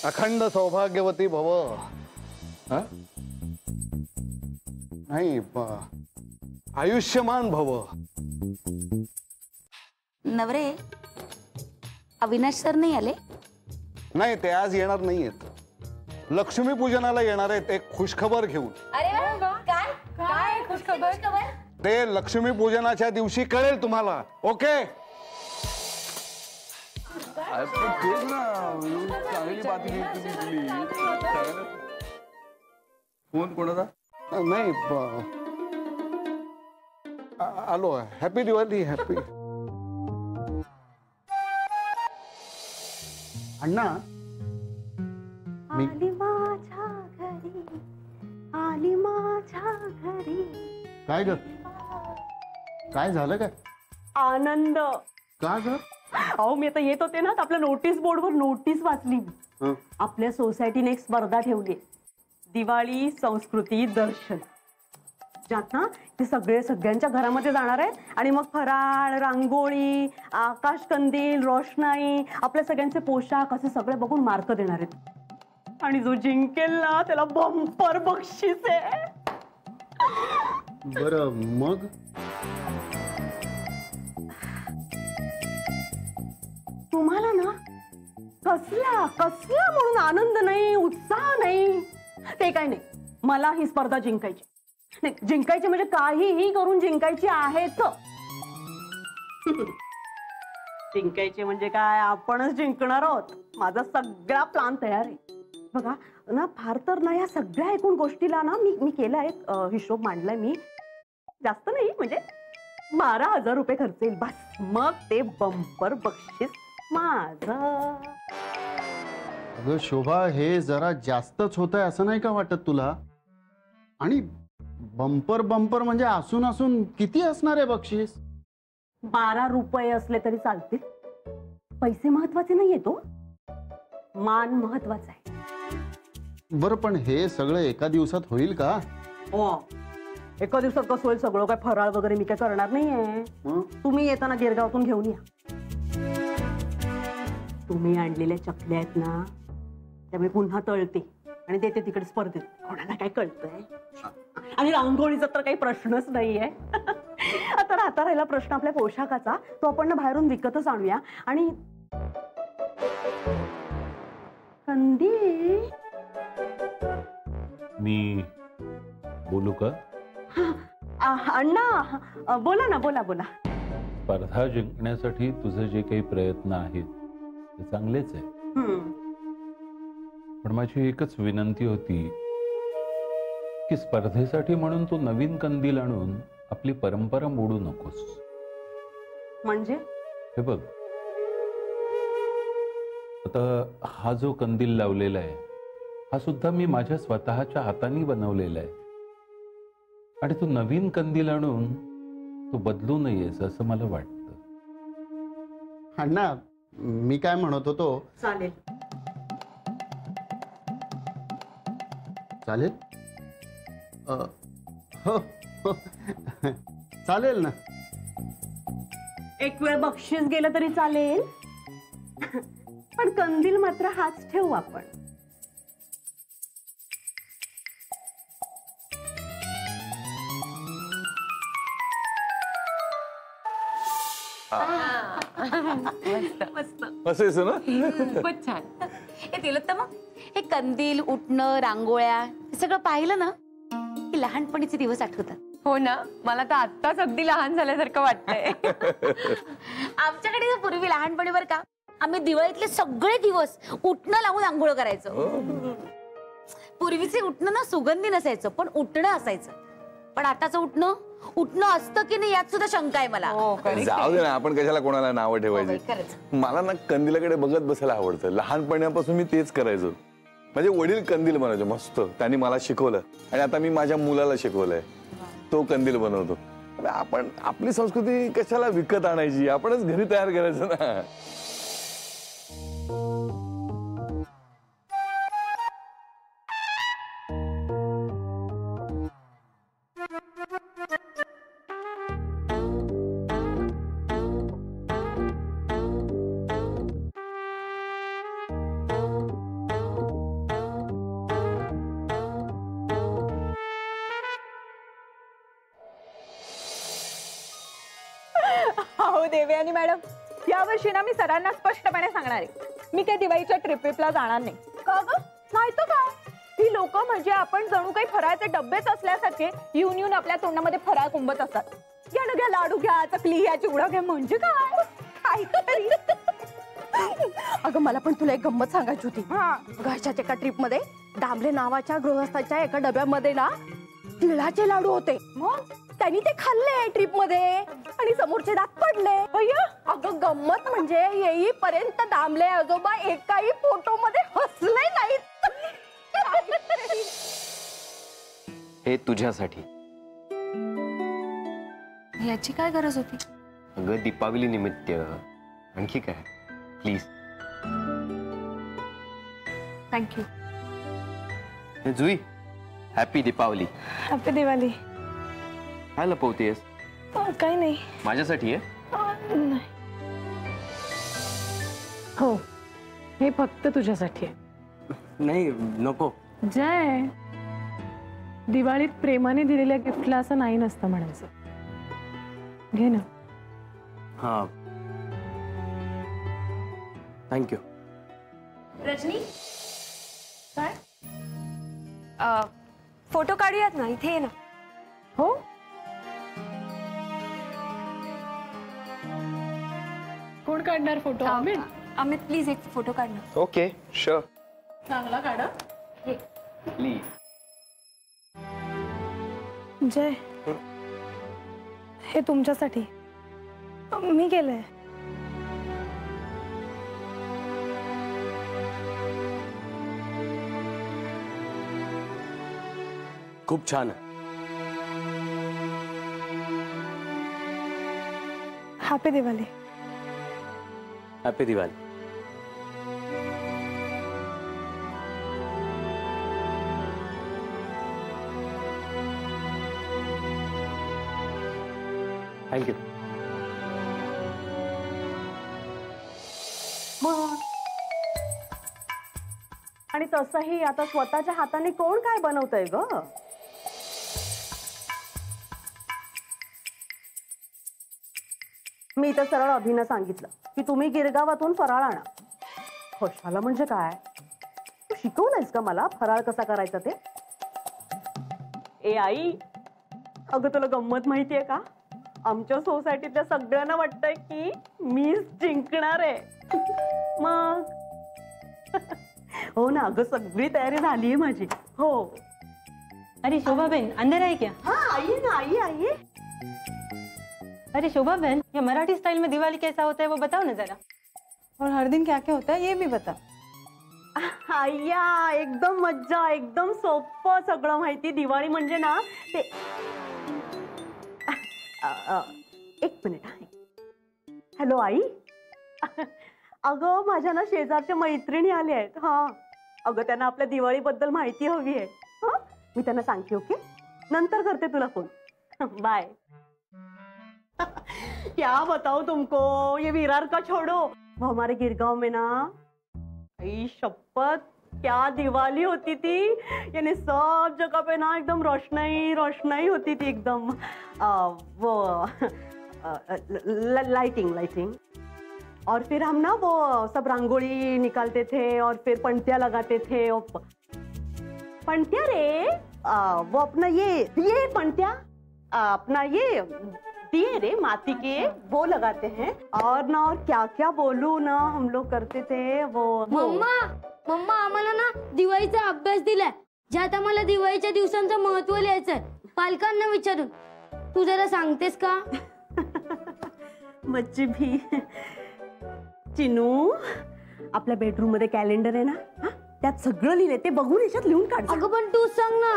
अखंड सौभाग्यवती भव. नाही, आयुष्यमान भव. नवरे, अविनाश सर नाही आले? नाही, ते आज येणार नाहीयेत. लक्ष्मी पूजनाला येणार आहेत एक खुशखबर घेऊन. अरे काय काय खुशखबर? ते लक्ष्मी पूजनाच्या दिवशी कळेल तुम्हाला. ओके. फोन कोणाचा? नाही, आलो. हॅपी दिवाळी. हॅपी. अण्णा, आली माझ्या घरी, आली माझ्या घरी. काय ग, काय झालं काय? आनंद. का ग? अहो, मी आता येत होते ना, आपल्या नोटीस बोर्डवर नोटीस वाचली. आपल्या सोसायटीने एक स्पर्धा ठेवली, दिवाळी संस्कृती दर्शन, ज्यात ना ते सगळ्यांच्या घरामध्ये जाणार आहेत आणि मग फराळ, रांगोळी, आकाशकंदील, रोषणाई, आपल्या सगळ्यांचे पोशाख असे सगळे बघून मार्क देणार आहेत. आणि जो जिंकेल ना त्याला बंपर बक्षीस आहे. बरं, मग तुम्हाला ना कसला कसला म्हणून आनंद नाही, उत्साह नाही, ते काय नाही. मला ही स्पर्धा जिंकायची. नाही, जिंकायची म्हणजे काहीही करून जिंकायची आहेच. जिंकायचे म्हणजे काय, आपणच जिंकणार आहोत. माझा सगळा प्लान तयार आहे. बघा ना, फार तर ना या सगळ्या एकूण गोष्टीला ना मी केला एक हिशोब मांडलाय. मी जास्त नाही, म्हणजे 12,000 रुपये खर्च येईल बस. मग ते बंपर बक्षीस माझं. अगं शोभा, हे जरा जास्तच होत आहे असं नाही का वाटत तुला? आणि बंपर बंपर म्हणजे असून असून किती असणार आहे बक्षीस? 12 रुपये असले तरी चालतील. पैसे महत्वाचे नाहीये, तो मान महत्वाचा आहे. बरं, पण हे सगळं एका दिवसात होईल का? हो, एका दिवसात कसं होईल सगळं? काय फराळ वगैरे मी काय करणार नाहीये. तुम्ही येताना गिरगावातून घेऊन या. तुम्ही आणलेल्या चकल्या आहेत ना, त्या मी पुन्हा तळते आणि देते तिकडे स्पर्धेत. कोणाला काय कळतंय? आणि रांगोळीचा तर काही प्रश्नच नाहीये. आता राहिला प्रश्न आपल्या पोशाखाचा. तो आपण ना बाहेरून विकतच आणूया. आणि कंदील, मी बोलू का? अण्णा बोला ना, बोला. स्पर्धा जिंकण्यासाठी तुझे जे काही प्रयत्न आहेत ते चांगलेच आहे. पण माझी एकच विनंती होती की स्पर्धेसाठी म्हणून तू नवीन कंदील आणून आपली परंपरा मोडू नकोस. म्हणजे? हे बघ, आता हा जो कंदील लावलेला आहे हा सुद्धा मी माझ्या स्वतःच्या हाताने बनवलेला आहे. आणि तू नवीन कंदील आणून तू बदलू नयेस असं मला वाटतं. अण्णा, मी काय म्हणत होतो, चालेल चालेल. हो, चालेल ना. एक वेळ बक्षीस गेलं तरी चालेल, पण कंदील मात्र हाच ठेवू आपण. मस्त ना. खूपच छान. हे दिलं तर मग हे कंदील, उठणं, रांगोळ्या हे सगळं पाहिलं ना की लहानपणीचे दिवस आठवतात. हो ना, मला तर आत्ताच अगदी लहान झाल्यासारखं वाटतंय. आमच्याकडे पूर्वी लहानपणीवर का आम्ही दिवाळीतले सगळे दिवस उठणं लावून आंघोळ करायचो. पूर्वीचे उठणं ना सुगंधी नसायचं, पण उठणं असायचं. पण आताचं उठणं असतं की नाही यात सुद्धा शंका आहे मला. जाऊ दे ना, आपण कशाला कोणाला नावं ठेवायची. मला ना कंदिलाकडे बघत बसायला आवडतं. लहानपणापासून मी तेच करायचो. माझे वडील कंदील बनवायचे मस्त, त्यांनी मला शिकवलं आणि आता मी माझ्या मुलाला शिकवलंय. तो कंदील बनवतो. आपण आपली संस्कृती कशाला विकत आणायची, आपणच घरी तयार करायचं ना. हो देवयानी मॅडम, यावर्षी ना मी सरांना स्पष्टपणे सांगणार आहे, मी काही दिवाळीच्या ट्रिपला जाणार नाही. का ग? नाही तर काय, ही लोक म्हणजे आपण जणू काही फराळचे डब्बेच असल्यासारखे येऊन येऊन आपल्या तोंडामध्ये फराळ कुंबत असतात. घ्या ना घ्या, लाडू घ्या, चकली घ्या, चिवडा घ्या, म्हणजे काय काहीतरी. अगं मला पण तुला एक गंमत सांगायची होती. घरच्या एका ट्रिप मध्ये दामले नावाच्या गृहस्थाच्या एका डब्यामध्ये ना तिळाचे लाडू होते. मग त्यांनी ते खाल्ले ट्रिप मध्ये आणि समोरचे दात पडले. अगं गंमत म्हणजे येईपर्यंत दामले आजोबा एकाही फोटो मध्ये हसले नाहीत. हे तुझ्यासाठी. याची काय गरज होती? अगं दीपावली निमित्त आणखी काय, please. Thank you. Jui, happy Deepavali. Happy Diwali. काय लपवतेस? काही नाही. माझ्यासाठी आहे? नाही. हो, हे फक्त तुझ्यासाठी आहे. नाही नको. जय, दिवाळीत प्रेमाने दिलेल्या गिफ्टला असं नाही नसतं म्हणायचं. घे ना. हा, थँक्यू. रजनी काय फोटो काढूयात ना, इथे ये ना. हो, कोण काढणार फोटो? अमित. अमित प्लीज एक फोटो काढ ना. Okay, sure. चांगला काढा. प्लीज. जय, हे तुमच्यासाठी मी केलंय. खूप छान आहे. Happy Diwali. Happy Diwali. Thank you. आणि तसंही आता स्वतःच्या हाताने कोण काय बनवतंय ग? मी तर सरळ अभिनं सांगितलं की तुम्ही गिरगावातून फराळ आणा. कशाला म्हणजे काय? तू शिकवलंयस का मला फराळ कसा करायचा ते? ए आई, अगं तुला गंमत माहितीये का? आमच्या सोसायटीतल्या सगळ्यांना वाटतंय की मीच जिंकणार आहे. मग हो ना, अगं सगळी तयारी झालीये माझी. हो. अरे शोभा बहन अंदर है क्या? हाँ आइए ना, आइए आइए. अरे शोभा बहन, ये मराठी स्टाइल में दिवाली कैसा होता है वो बताओ ना जरा. और हर दिन क्या क्या होता है ये भी बता. आय्या, एकदम मज्जा, एकदम सोपं सगळं माहिती. दिवाळी म्हणजे ना ते एक मिनिट. हॅलो आई. अगं माझ्या ना शेजारच्या मैत्रिणी आल्या आहेत. हा अगं त्यांना आपल्या दिवाळीबद्दल माहिती हवी आहे. हा मी त्यांना सांगते. ओके, नंतर करते तुला फोन. बाय. क्या बताओ तुमको, ये विरार का छोड़ो, वो हमारे गिरगांव में ना आई शपथ क्या दिवाली होती थी. यानी सब जगह पे ना एकदम रोशनाई रोशनाई होती थी एकदम. वो लाइटिंग. और फिर हम ना वो सब रंगोली निकालते थे और फिर पंटिया लगाते थे. पंटिया रे, वो अपना ये पंटिया अपना ये दिए रे माटी के, वो लगाते हैं. और ना और क्या क्या बोलू ना हम लोग करते थे वो. मम्मा आम्हाला ना दिवाळीचा अभ्यास दिलाय, ज्यात आम्हाला दिवाळीच्या दिवसांचं महत्त्व लिहायचंय. पालकांना विचारून तू जरा सांगतेस का? मज्जी भी. चिनू, आपल्या बेडरूम मध्ये कॅलेंडर आहे ना, त्यात सगळं लिहिलंय, ते बघून याच्यात लिहून काढ. अगं पण तू सांग ना.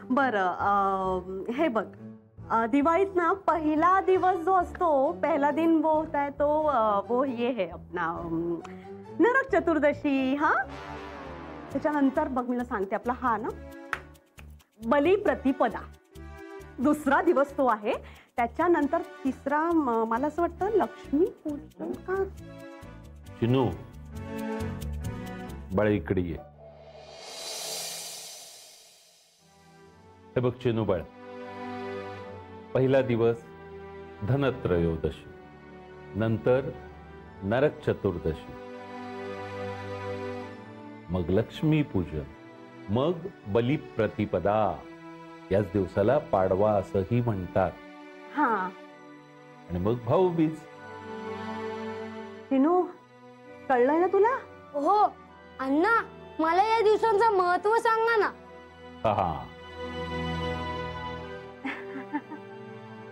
बरं, हे बघ, दिवाळीत ना पहिला दिवस जो असतो, पहला दिन वो होता है तो वो ये है अपना नरक चतुर्दशी. हा त्याच्यानंतर बघ मी सांगते आपला हा ना बलिप्रतिपदा. दुसरा दिवस तो आहे. त्याच्यानंतर तिसरा मला असं वाटतं लक्ष्मी पूजन का. चिनू बाळ इकडे ये. हे बघ चिनू बाळ, पहिला दिवस धनत्रयोदशी, नंतर नरक चतुर्दशी, मग लक्ष्मी पूजन, मग बलिप्रतिपदा. याच दिवसाला पाडवा असंही म्हणतात. हा. आणि मग भाऊबीज. चिनू, कळलंय ना तुला? हो अण्णा, मला या दिवसांचं महत्व सांगा ना. हा.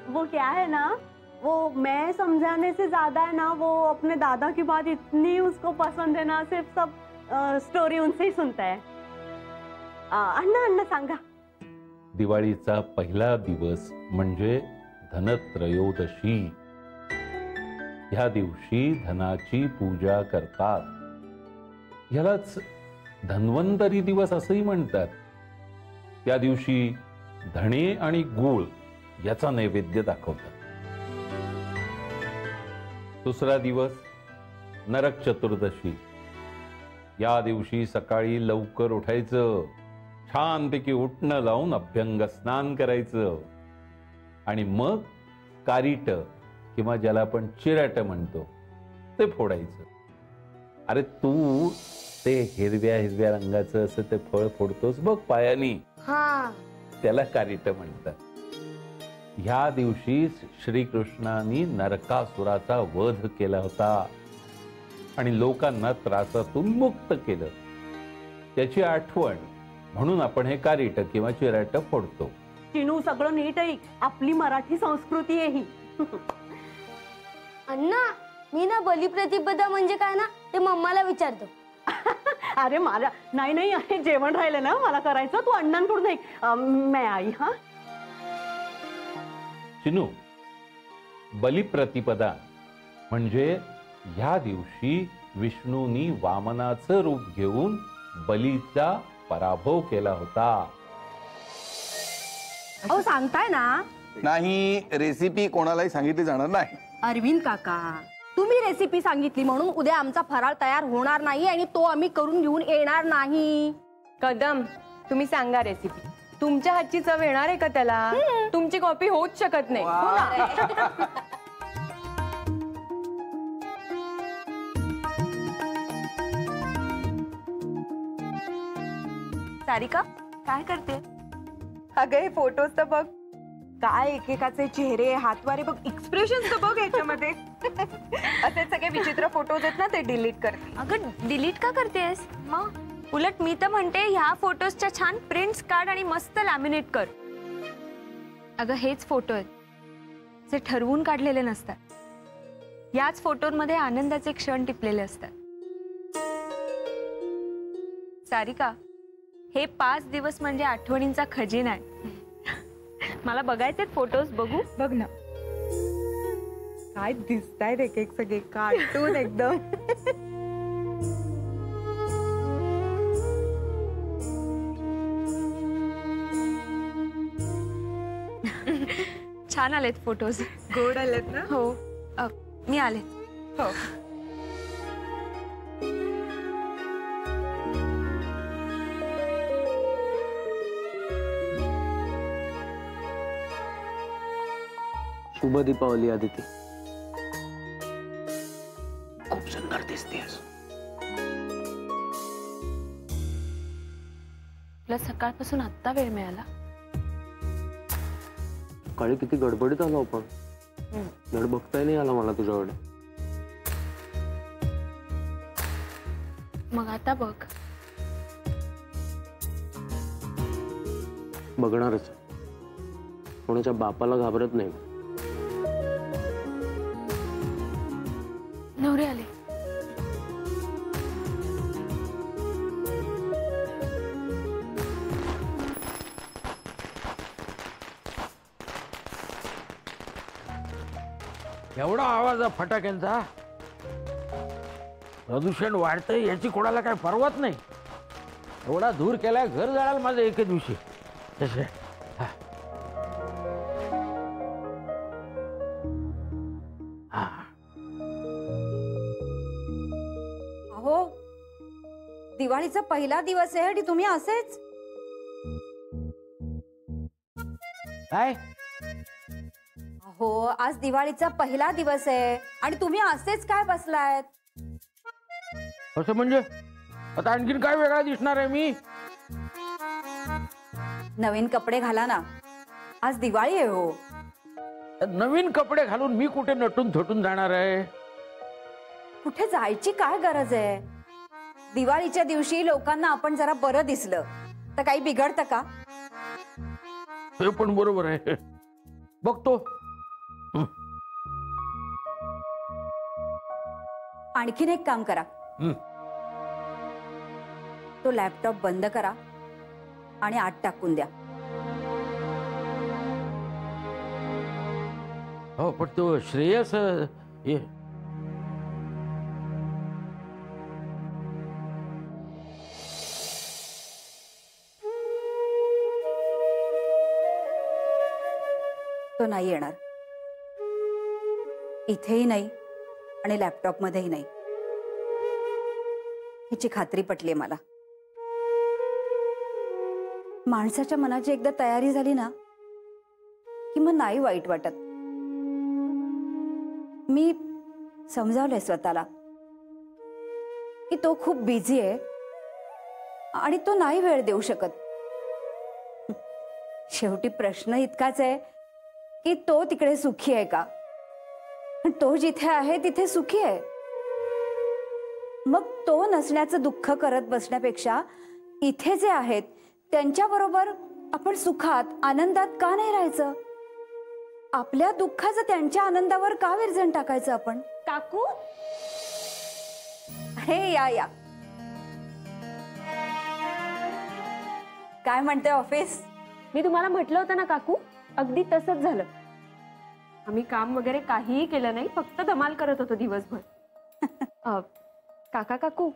वो क्या है ना, वो मैं समझाने से ज्यादा है ना, वो अपने दादा की बात इतनी उसको पसंद है ना, सिर्फ सब स्टोरी उनसे ही सुनता है. अण्णा अण्णा सांगा. दिवाळीचा पहिला दिवस म्हणजे धनत्रयोदशी. ह्या दिवशी धनाची पूजा करतात. ह्यालाच धन्वंतरी दिवस असंही म्हणतात. त्या दिवशी धणे आणि गूळ याचा नैवेद्य दाखवतात. दुसरा दिवस नरक चतुर्दशी. या दिवशी सकाळी लवकर उठायचं, छानपैकी उठणं लावून अभ्यंग स्नान करायचं आणि मग कारीट किंवा ज्याला आपण चिराट म्हणतो ते फोडायचं. अरे तू ते हिरव्या हिरव्या रंगाचं असं ते फळ फोडतोस बघ पायानी, त्याला कारीट म्हणतात. ह्या दिवशी श्रीकृष्णांनी नरकासुराचा वध केला होता आणि लोकांना त्रासातून मुक्त केलं. त्याची आठवण म्हणून आपण हे कारीट किंवा चिराट फोडतो. चिनू, सगळं नीट आहे. आपली मराठी संस्कृती आहे ही. अण्णा, मी ना बलिप्रतिपदा म्हणजे काय ना ते मम्माला विचारतो. अरे मला नाही नाही, अरे जेवण राहिलं ना मला करायचं, तू अण्णांकडून ऐक. मैं आई. हा चिनू, बलिप्रतिपदा म्हणजे ह्या दिवशी विष्णूंनी वामनाचं रूप घेऊन बलीचा पराभव केला होता. अहो सांगताय ना? नाही, रेसिपी कोणालाही सांगितली जाणार नाही. अरविंद काका, तुम्ही रेसिपी सांगितली म्हणून उद्या आमचा फराळ तयार होणार नाही आणि तो आम्ही करून घेऊन येणार नाही. कदम, तुम्ही सांगा रेसिपी. तुमच्या हातची चव येणार आहे का त्याला? तुमची कॉपी होऊच शकत नाही. सारिका, काय करते? अगं हे फोटोज तर बघ, काय एकेकाचे चेहरे, हातवारे बघ, एक्सप्रेशन तर बघ याच्यामध्ये. असे सगळे विचित्र फोटोज आहेत ना, ते डिलीट करते. अगं डिलीट का करतेस? मग उलट मी तर म्हणते ह्या फोटोजच्या छान प्रिंट्स काढ आणि मस्त लॅमिनेट कर. अगं हेच फोटो आहेत जे ठरवून काढलेले नसतात. याच फोटोंमध्ये आनंदाचे क्षण टिपलेले असतात. सारिका, हे 5 दिवस म्हणजे आठवणींचा खजिना आहे. मला बघायचे फोटोज. बघू? बघ ना, काय दिसतायत एक एक सगळे कार्टून एकदम. छान आलेत फोटोज. गोड आलेत ना? हो, मी आले. हो. शुभ दीपावली आदिती. खूप सुंदर दिसतेस. तुला सकाळपासून आत्ता वेळ मिळाला? काळी किती गडबडीत आलो आपण. धड बघताय नाही आला मला तुझ्याकडे. मग आता बघ. बघणारच. कोणाच्या बापाला घाबरत नाही. नवरे आले. एवढा आवाज आहे फटाक्यांचा. प्रदूषण वाढतंय याची कोणाला काय पर्वाच नाही. एवढा धूर केलाय, घर जळाल माझं एके दिवशी. तसे अहो, दिवाळीचा पहिला दिवस आहे आणि तुम्ही असेच काय हो, आज दिवाळीचा पहिला दिवस आहे आणि तुम्ही असेच काय बसलायत? असं म्हणजे आता आणखीन काय वेगळा दिसणार आहे मी? नवीन कपडे घाला ना, आज दिवाळी आहे हो. नवीन कपडे घालून मी कुठे नटून थटून जाणार आहे? कुठे जायची काय गरज आहे? दिवाळीच्या दिवशी लोकांना आपण जरा बरं दिसलं तर काही बिघडतं का? हे पण बरोबर आहे. बघतो. आणखीन एक काम करा, तो लॅपटॉप बंद करा आणि आत टाकून द्या. हो, पण तो श्रेयस हे तो नाही येणार. इथेही नाही आणि लॅपटॉप मध्येही नाही. ह्याची खात्री पटली मला. माणसाच्या मनाची एकदा तयारी झाली ना की मग नाही वाईट वाटत. मी समजावलंय स्वतःला की तो खूप बिझी आहे आणि तो नाही वेळ देऊ शकत. शेवटी प्रश्न इतकाच आहे की तो तिकडे सुखी आहे का? तो जिथे आहे तिथे सुखी आहे. मग तो नसण्याचं दुःख करत बसण्यापेक्षा इथे जे आहेत त्यांच्याबरोबर आपण सुखात आनंदात का नाही राहायचं? आपल्या दुःखाचं त्यांच्या आनंदावर का विरजण टाकायचं आपण? काकू, हे या या. काय म्हणते ऑफिस? मी तुम्हाला म्हटलं होतं ना काकू, अगदी तसंच झालं. आम्ही काम वगैरे काहीही केलं नाही, फक्त धमाल करत होतो दिवसभर. काका काकू,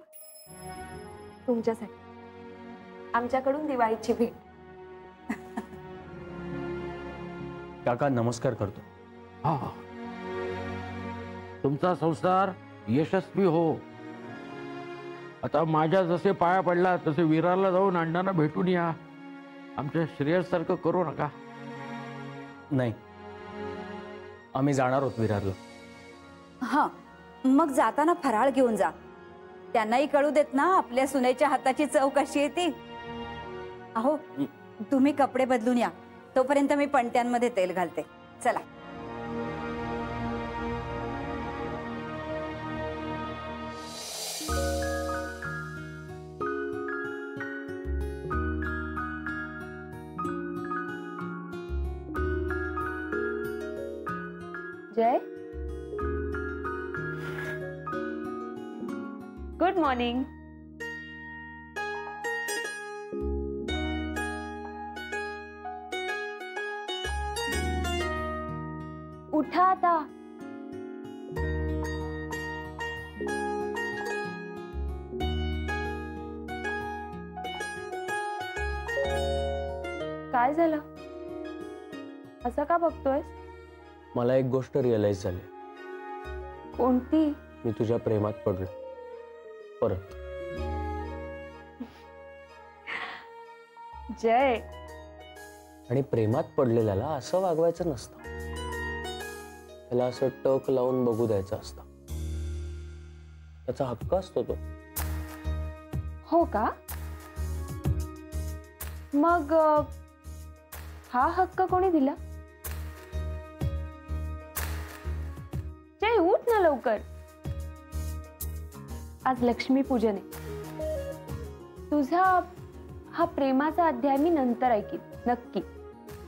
तुमच्यासाठी आमच्याकडून दिवाळीची भेट. काका नमस्कार करतो. हा, तुमचा संसार यशस्वी हो. आता माझ्या जसे पाया पडला तसे विरारला जाऊन अण्णांना भेटून या. आमच्या श्रेयस सारखं करू नका. नाही, आम्ही जाणार आहोत विरारला. हा, मग जाताना फराळ घेऊन जा. त्यांनाही कळू देत ना आपल्या सुनेच्या हाताची चव कशी येते. अहो, तुम्ही कपडे बदलून या, तोपर्यंत मी पणत्यांमध्ये तेल घालते. चला. जय, गुड मॉर्निंग. उठा आता. काय झालं? असं का बघतोय? मला एक गोष्ट रिअलाइज झाली. कोणती? मी तुझ्या प्रेमात पडलो परत. जय, आणि प्रेमात पडलेल्याला असं वागवायचं नसतं. त्याला असं टक लावून बघू द्यायचं असतं. त्याचा हक्क असतो तो. हो का? मग हा हक्क कोणी दिला? जय, उठ ना लवकर. आज लक्ष्मी पूजन आहे. तुझा हा प्रेमाचा अध्याय मी नंतर ऐकीन नक्की.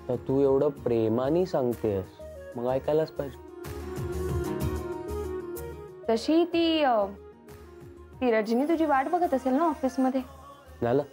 तर तू एवढं प्रेमाने सांगतेस, मग ऐकायलाच पाहिजे. तशी ती रजनी तुझी वाट बघत असेल ना ऑफिस मध्ये. झालं